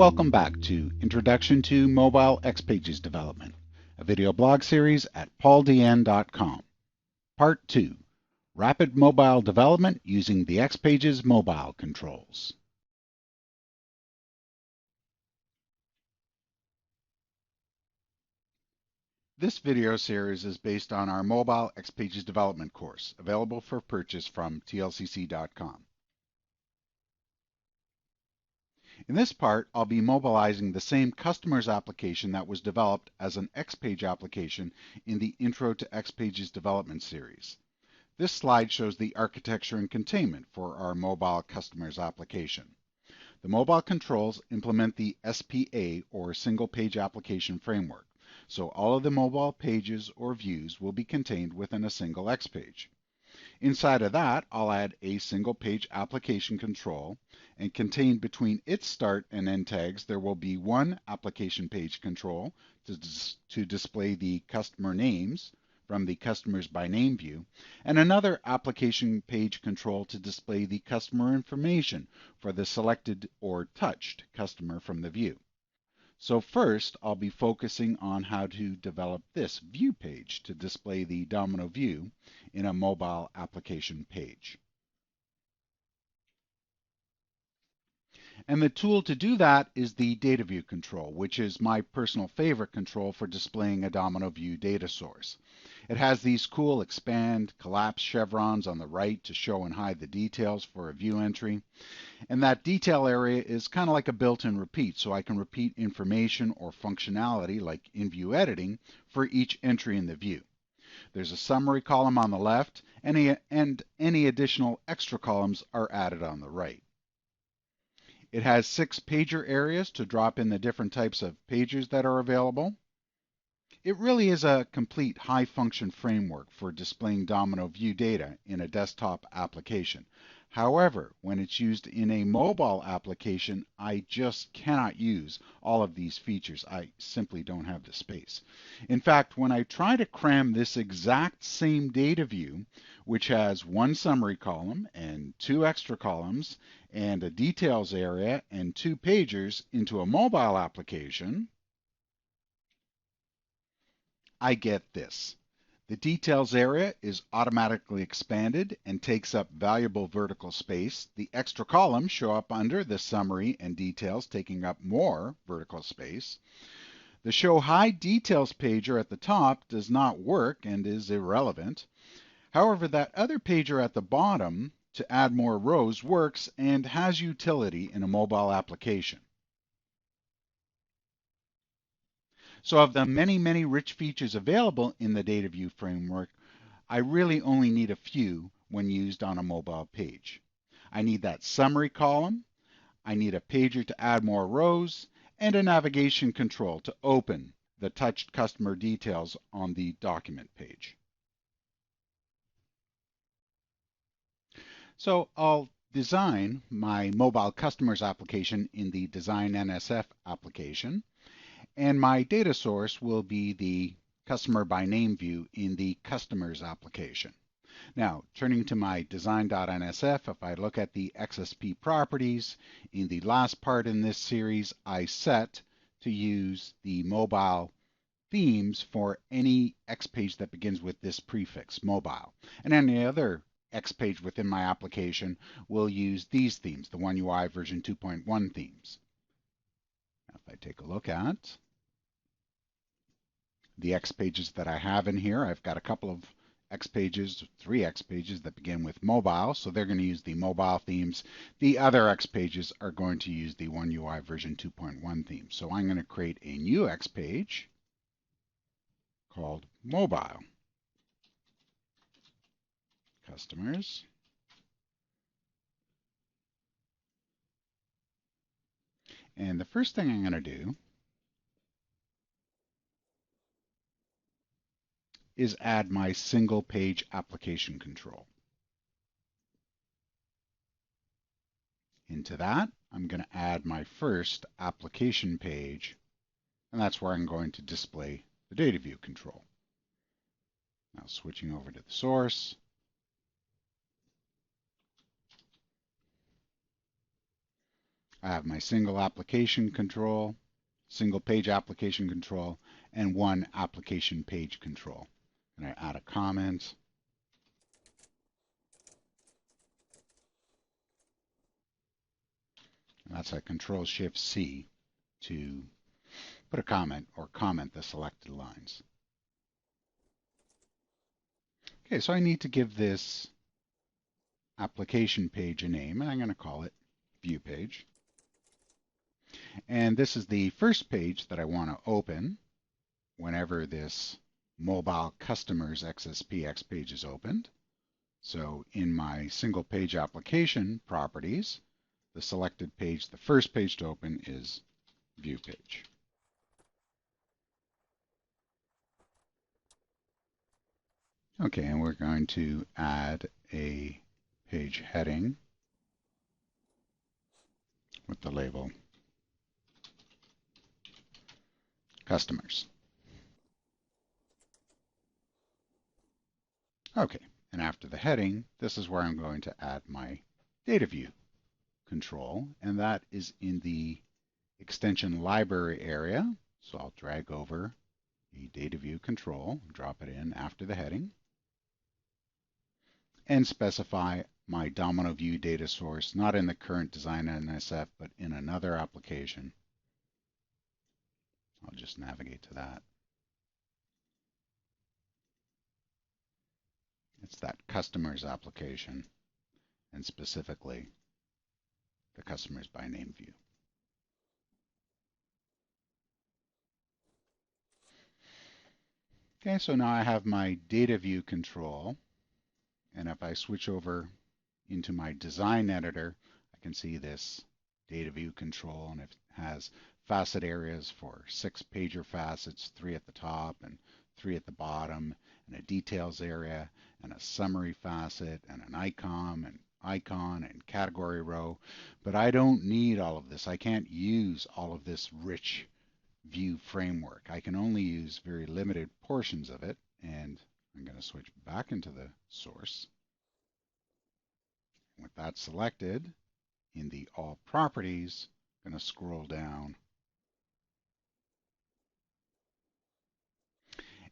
welcome back to Introduction to Mobile XPages Development, a video blog series at pauldn.com. Part 2, Rapid Mobile Development Using the XPages Mobile Controls. This video series is based on our Mobile XPages Development course, available for purchase from tlcc.com. In this part, I'll be mobilizing the same customer's application that was developed as an XPage application in the Intro to XPages Development series. This slide shows the architecture and containment for our mobile customer's application. The mobile controls implement the SPA, or Single Page Application Framework, so all of the mobile pages or views will be contained within a single XPage. Inside of that, I'll add a single page application control, and contained between its start and end tags, there will be one application page control to display the customer names from the customers by name view, and another application page control to display the customer information for the selected or touched customer from the view. So first, I'll be focusing on how to develop this view page to display the domino view in a mobile application page. And the tool to do that is the DataView control, which is my personal favorite control for displaying a domino view data source. It has these cool expand, collapse chevrons on the right to show and hide the details for a view entry. And that detail area is kind of like a built-in repeat, so I can repeat information or functionality like in-view editing for each entry in the view. There's a summary column on the left, and any additional extra columns are added on the right. It has 6 pager areas to drop in the different types of pages that are available. It really is a complete high-function framework for displaying domino view data in a desktop application. However, when it's used in a mobile application, I just cannot use all of these features. I simply don't have the space. In fact, when I try to cram this exact same data view, which has one summary column and 2 extra columns and a details area and 2 pagers into a mobile application, I get this. The details area is automatically expanded and takes up valuable vertical space. The extra columns show up under the summary and details, taking up more vertical space. The ShowHide Details pager at the top does not work and is irrelevant. However, that other pager at the bottom to add more rows works and has utility in a mobile application. So of the many rich features available in the DataView framework, I really only need a few when used on a mobile page. I need that summary column, I need a pager to add more rows, and a navigation control to open the touched customer details on the document page. So I'll design my mobile customers application in the Design NSF application. And my data source will be the customer by name view in the customers application. Now, turning to my design.nsf, if I look at the XSP properties, in the last part in this series, I set to use the mobile themes for any XPage that begins with this prefix, mobile. And any other XPage within my application will use these themes, the One UI version 2.1 themes. Now, if I take a look at the XPages that I have in here, I've got a couple of XPages, 3 XPages that begin with mobile, so they're going to use the mobile themes. The other XPages are going to use the One UI version 2.1 theme. So I'm going to create a new XPage called Mobile Customers. And the first thing I'm going to do is add my single page application control. Into that, I'm going to add my first application page, and that's where I'm going to display the data view control. Now switching over to the source, I have my single application control, single page application control, and one application page control. And I add a comment. That's a Control-Shift-C to put a comment or comment the selected lines. Okay, so I need to give this application page a name, and I'm going to call it View Page. And this is the first page that I want to open whenever this mobile customers XSP XPage is opened. So in my single page application properties, the selected page, the first page to open is View Page. Okay, and we're going to add a page heading with the label Customers. Okay, and after the heading, this is where I'm going to add my DataView control, and that is in the extension library area. So I'll drag over the DataView control, drop it in after the heading, and specify my domino view data source, not in the current design NSF, but in another application. I'll just navigate to that. It's that customers application, and specifically the customers by name view. Okay, so now I have my data view control, and if I switch over into my design editor, I can see this data view control, and it has facet areas for 6 pager facets, 3 at the top and 3 at the bottom, and a details area, and a summary facet, and an icon and category row. But I don't need all of this. I can't use all of this rich view framework. I can only use very limited portions of it, and I'm going to switch back into the source. With that selected, in the All Properties, I'm going to scroll down.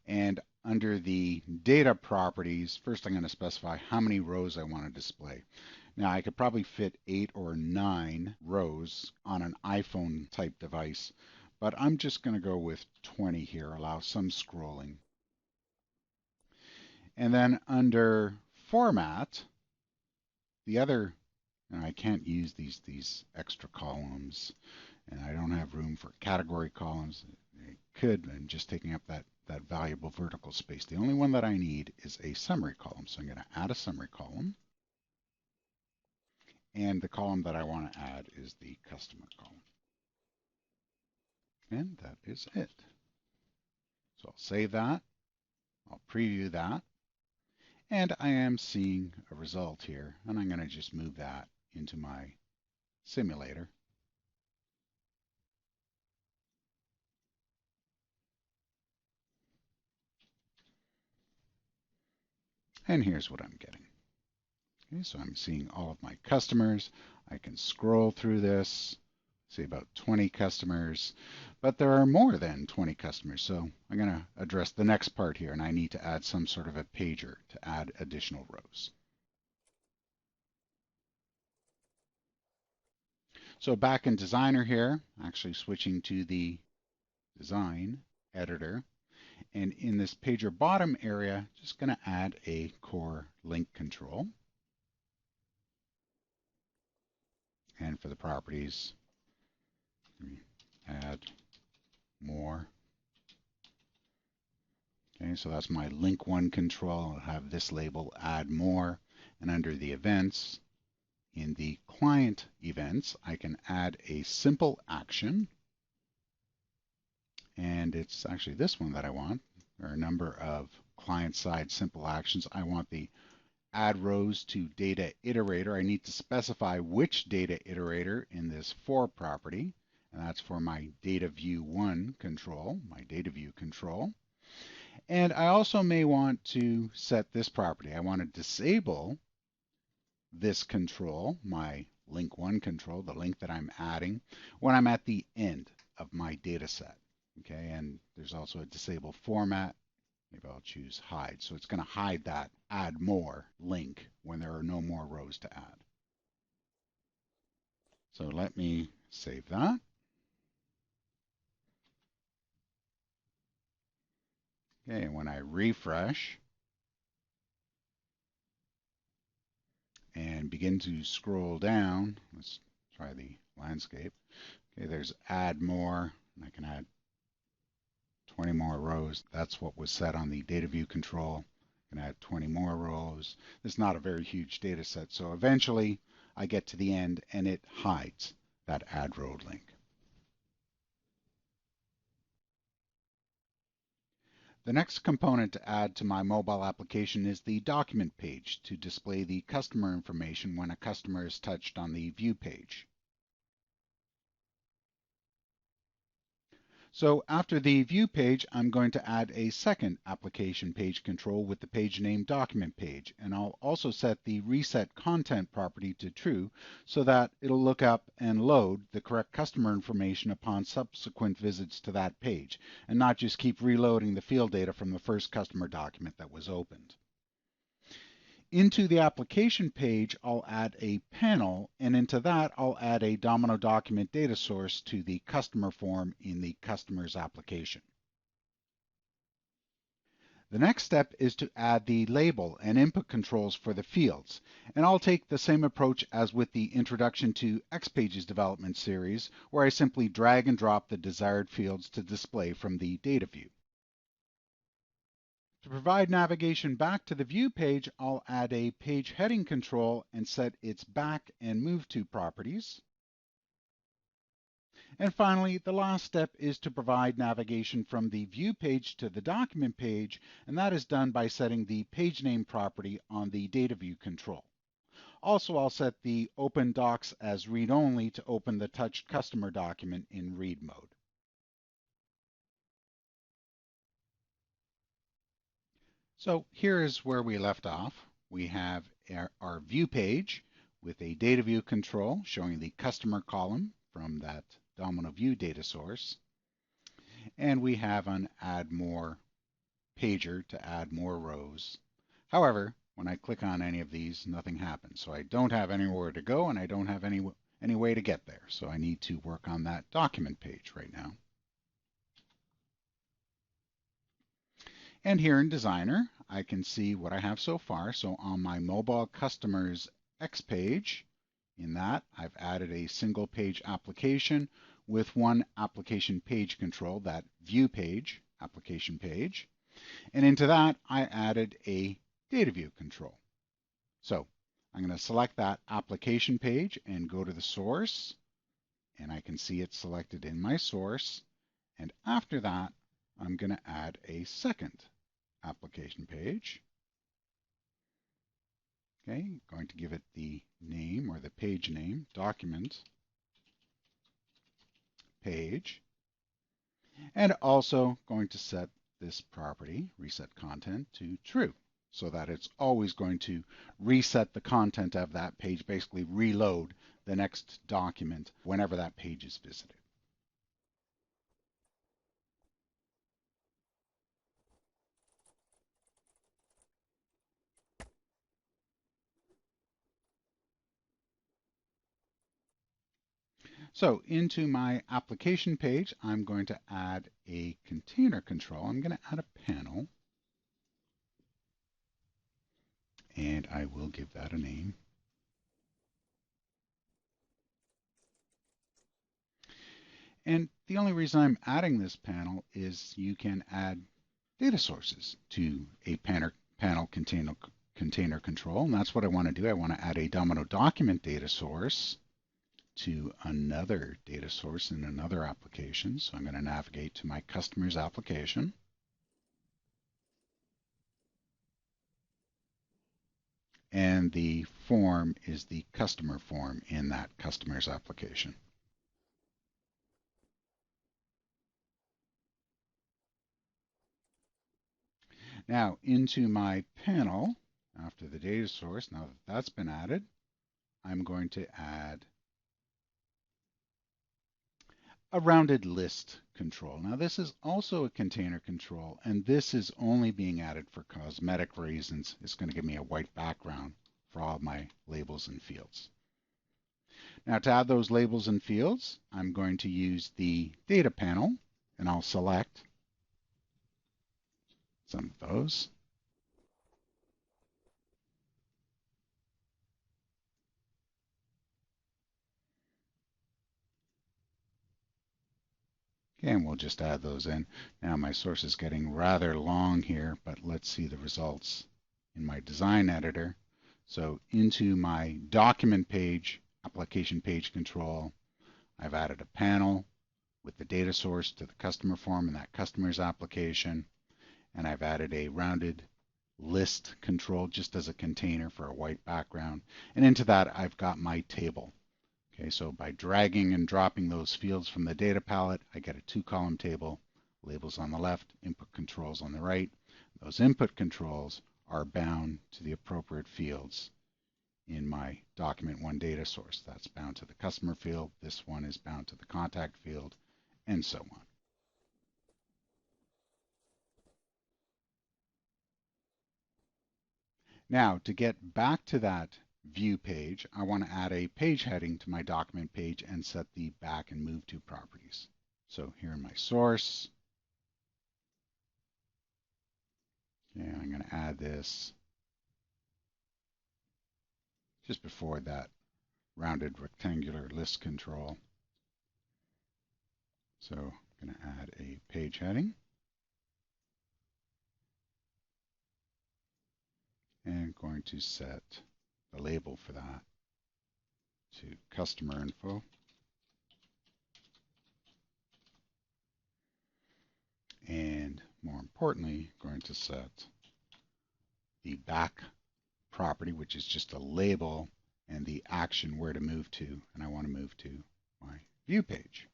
And under the Data Properties, first I'm going to specify how many rows I want to display. Now I could probably fit 8 or 9 rows on an iPhone type device, but I'm just going to go with 20 here, allow some scrolling. And then under Format, the other, and I can't use these extra columns, and I don't have room for category columns. I could, and just taking up that valuable vertical space. The only one that I need is a summary column. So I'm going to add a summary column. And the column that I want to add is the customer column. And that is it. So I'll save that. I'll preview that. And I am seeing a result here. And I'm going to just move that into my simulator. And here's what I'm getting. Okay, so I'm seeing all of my customers. I can scroll through this, see about 20 customers, but there are more than 20 customers. So I'm going to address the next part here, and I need to add some sort of a pager to add additional rows. So back in Designer here, actually switching to the Design Editor, and in this pager bottom area, just going to add a core link control. And for the properties, add more. Okay, so that's my link 1 control. I'll have this label add more. And under the events, in the client events, I can add a simple action. And it's actually this one that I want. There are a number of client-side simple actions. I want the add rows to data iterator. I need to specify which data iterator in this for property, and that's for my DataView 1 control, my DataView control. And I also may want to set this property. I want to disable this control, my link 1 control, the link that I'm adding, when I'm at the end of my data set. Okay, and there's also a disable format. Maybe I'll choose hide. So it's going to hide that add more link when there are no more rows to add. So let me save that. Okay, and when I refresh and begin to scroll down, let's try the landscape. Okay, there's add more, and I can add 20 more rows. That's what was set on the data view control. I can add 20 more rows. It's not a very huge data set, so eventually I get to the end and it hides that add row link. The next component to add to my mobile application is the document page to display the customer information when a customer is touched on the view page. So after the view page, I'm going to add a second application page control with the page name document page. And I'll also set the reset content property to true so that it'll look up and load the correct customer information upon subsequent visits to that page and not just keep reloading the field data from the first customer document that was opened. Into the application page, I'll add a panel, and into that, I'll add a Domino document data source to the customer form in the customer's application. The next step is to add the label and input controls for the fields, and I'll take the same approach as with the Introduction to XPages development series, where I simply drag and drop the desired fields to display from the data view. To provide navigation back to the view page, I'll add a page heading control and set its back and move to properties. And finally, the last step is to provide navigation from the view page to the document page, and that is done by setting the page name property on the data view control. Also, I'll set the open docs as read-only to open the touched customer document in read mode. So here is where we left off. We have our view page with a data view control showing the customer column from that Domino view data source. And we have an add more pager to add more rows. However, when I click on any of these, nothing happens. So I don't have anywhere to go and I don't have any way to get there. So I need to work on that document page right now. And here in Designer, I can see what I have so far. So on my mobile customers X page, in that I've added a single page application with one application page control, that view page, application page. And into that, I added a data view control. So I'm going to select that application page and go to the source. And I can see it selected in my source. And after that, I'm going to add a second application page. Okay, going to give it the name or the page name, document page. And also going to set this property, reset content, to true, so that it's always going to reset the content of that page, basically reload the next document whenever that page is visited. So into my application page, I'm going to add a container control. I'm going to add a panel, and I will give that a name. And the only reason I'm adding this panel is you can add data sources to a panel container control, and that's what I want to do. I want to add a Domino document data source to another data source in another application. So I'm going to navigate to my customer's application. And the form is the customer form in that customer's application. Now into my panel, after the data source, now that that's been added, I'm going to add a rounded list control. Now this is also a container control, and this is only being added for cosmetic reasons. It's going to give me a white background for all of my labels and fields. Now to add those labels and fields, I'm going to use the data panel, and I'll select some of those. Okay, and we'll just add those in. Now my source is getting rather long here, but let's see the results in my design editor. So into my document page, application page control, I've added a panel with the data source to the customer form and that customer's application. And I've added a rounded list control just as a container for a white background. And into that, I've got my table. Okay, so by dragging and dropping those fields from the data palette, I get a two-column table, labels on the left, input controls on the right. Those input controls are bound to the appropriate fields in my document one data source. That's bound to the customer field. This one is bound to the contact field, and so on. Now, to get back to that view page, I want to add a page heading to my document page and set the back and move to properties. So here in my source, and I'm going to add this just before that rounded rectangular list control. So I'm going to add a page heading. And going to set the label for that to customer info. And more importantly, going to set the back property, which is just a label, and the action where to move to. And I want to move to my view page.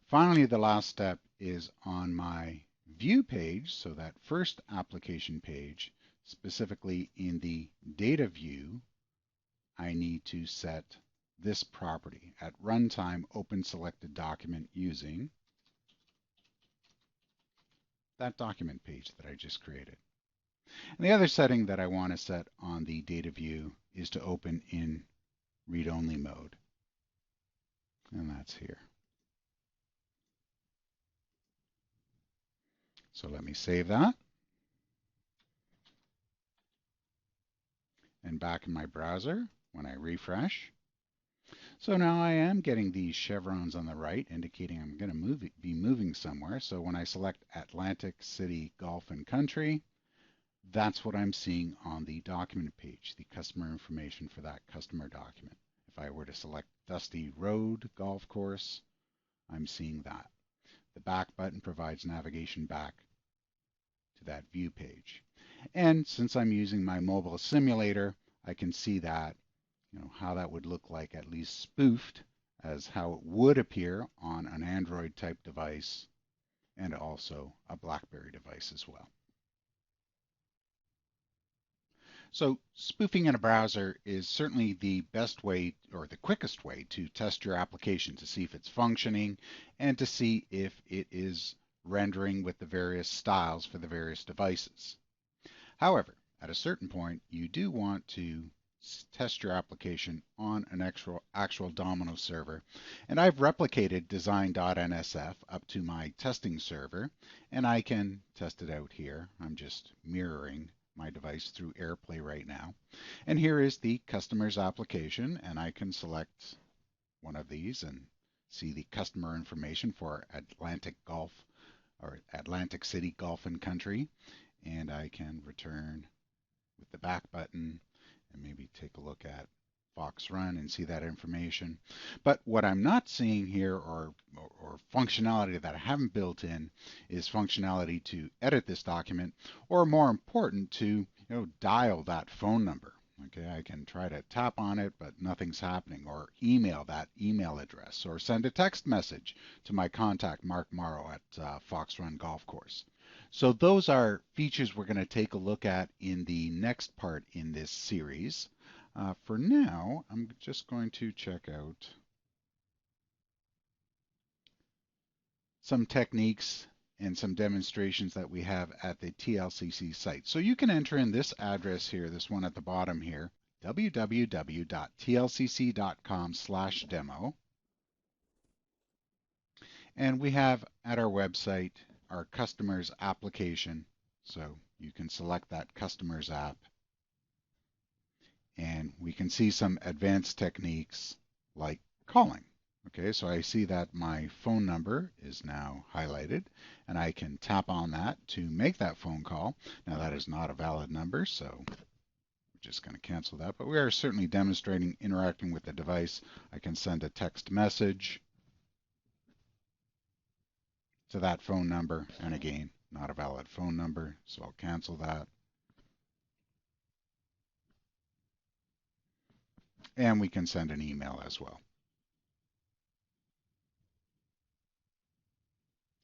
Finally, the last step is on my view page, so that first application page, specifically in the data view, I need to set this property at runtime open selected document using that document page that I just created. And the other setting that I want to set on the data view is to open in read-only mode. And that's here. So let me save that. And back in my browser, when I refresh. So now I am getting these chevrons on the right, indicating I'm going to be moving somewhere. So when I select Atlantic City, Gulf, and Country, that's what I'm seeing on the document page, the customer information for that customer document. If I were to select Dusty Road Golf Course, I'm seeing that. The back button provides navigation back to that view page. And since I'm using my mobile simulator, I can see that, how that would look like, at least spoofed, as how it would appear on an Android type device and also a BlackBerry device as well. So spoofing in a browser is certainly the best way, or the quickest way, to test your application to see if it's functioning and to see if it is rendering with the various styles for the various devices. However, at a certain point, you do want to test your application on an actual Domino server. And I've replicated design.nsf up to my testing server, and I can test it out here. I'm just mirroring my device through AirPlay right now. And here is the customer's application, and I can select one of these and see the customer information for Atlantic City, Golf and Country. And I can return with the back button and maybe take a look at Fox Run and see that information. But what I'm not seeing here, or functionality that I haven't built in, is functionality to edit this document, or more important, to dial that phone number. Okay, I can try to tap on it, but nothing's happening, or email that email address, or send a text message to my contact Mark Morrow at Fox Run Golf Course. So those are features we're going to take a look at in the next part in this series. For now, I'm just going to check out some techniques and some demonstrations that we have at the TLCC site. So you can enter in this address here, this one at the bottom here, www.tlcc.com/demo. And we have at our website our customers application. So you can select that customers app. And we can see some advanced techniques like calling. Okay, so I see that my phone number is now highlighted, and I can tap on that to make that phone call. Now that is not a valid number, so we're just going to cancel that, but we are certainly demonstrating interacting with the device. I can send a text message to that phone number, and again, not a valid phone number, so I'll cancel that. And we can send an email as well.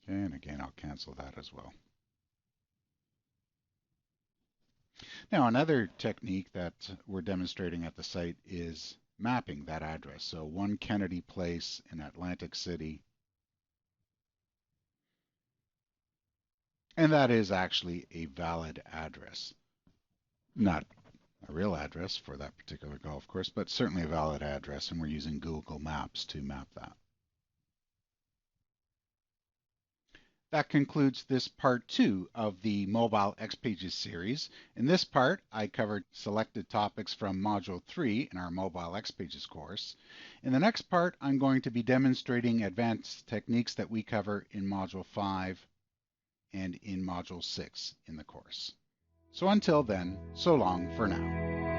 Okay, and again, I'll cancel that as well. Now, another technique that we're demonstrating at the site is mapping that address. So 1 Kennedy Place in Atlantic City. And that is actually a valid address. Not a real address for that particular golf course, but certainly a valid address, and we're using Google Maps to map that. That concludes this part 2 of the Mobile XPages series. In this part, I covered selected topics from Module 3 in our Mobile XPages course. In the next part, I'm going to be demonstrating advanced techniques that we cover in Module 5 and in Module 6 in the course. So until then, so long for now.